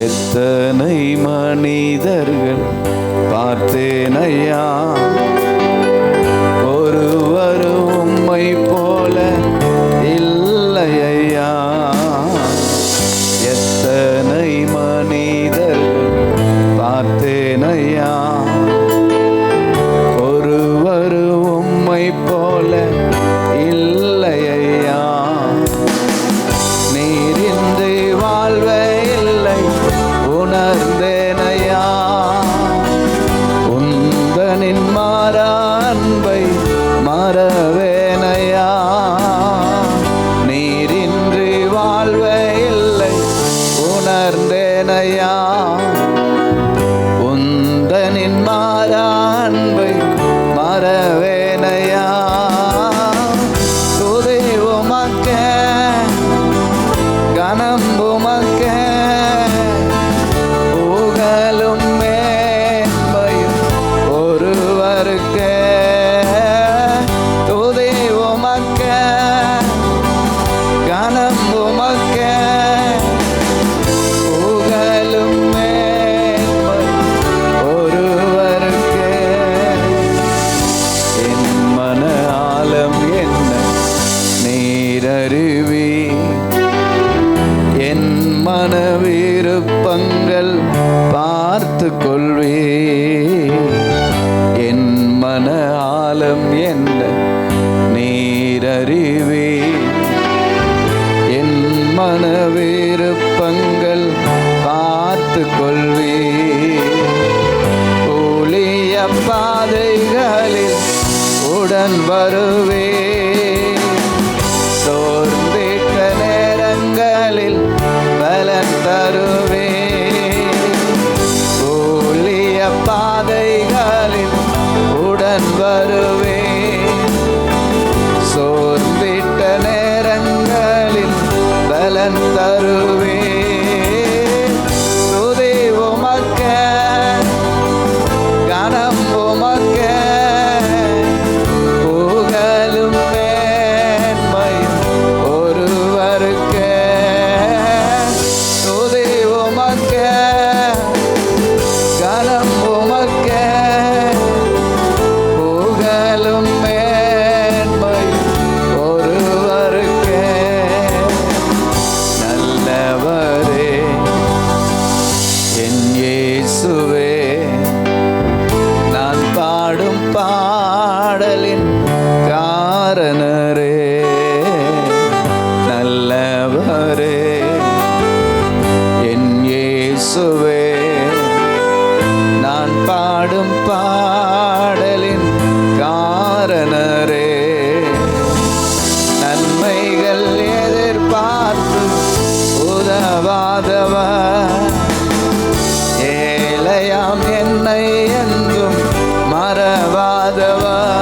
எத்தனை மனிதர்கள் பார்த்தேன் ஐயா, ஒருவரும் உம்மை போல இல்லை ஐயா. எத்தனை மனிதர்கள் பார்த்தேன் ஐயா, ஒருவரும் உம்மை போல இல்லை ஐயா. நீரின்றி வாழ்வே இல்லை உணர்ந்தேன் ஐயா, உந்தனின் மாறா அன்பை மறவேன் ஐயா. நீரின்றி வாழ்வே இல்லை உணர்ந்தேன் ஐயா, உந்தனின் மாறா அன்பை மறவேன் ஐயா. துதி உமக்கே, கனம் உமக்கே, புகழும் மேன்மையும் ஒருவருக்கே. துதி உமக்கே, கனம் உமக்கே, புகழும் மேன்மையும் ஒருவருக்கே. என் மன ஆழம் என்ன நீரறிவி, என் மன விருப்பங்கள் பார்த்து கொள்வே. என் மன ஆழம் என்ன நீரறிவே, என் மன விருப்பங்கள் பார்த்து கொள்வே. ஊழிய பாதைகளில் உடன் வருவே, சோர்ந்திட்ட நேரங்களில் பலன் தருவே. ஊழிய பாதைகளில் உடன் வருவே, சோர்ந்திட்ட நேரங்களில் பலன் தருவே. துதி உமக்கே, கனம் உமக்கே, புகழும் மேன்மையும் ஒருவருக்கே. துதி உமக்கே, கனம் உமக்கே, புகழும் மேன்மையும் ஒருவருக்கே. நல்லவரே என் இயேசுவே, நான் பாடும் பாடலின் காரணரே. நல்லவரே என் இயேசுவே, நான் பாடும் பாடலின் காரணரே. நன்மைகள் எதிர்பார்த்து உதவாதவர், ஏழையாம் என்னை என்றும் மறவாதவர்.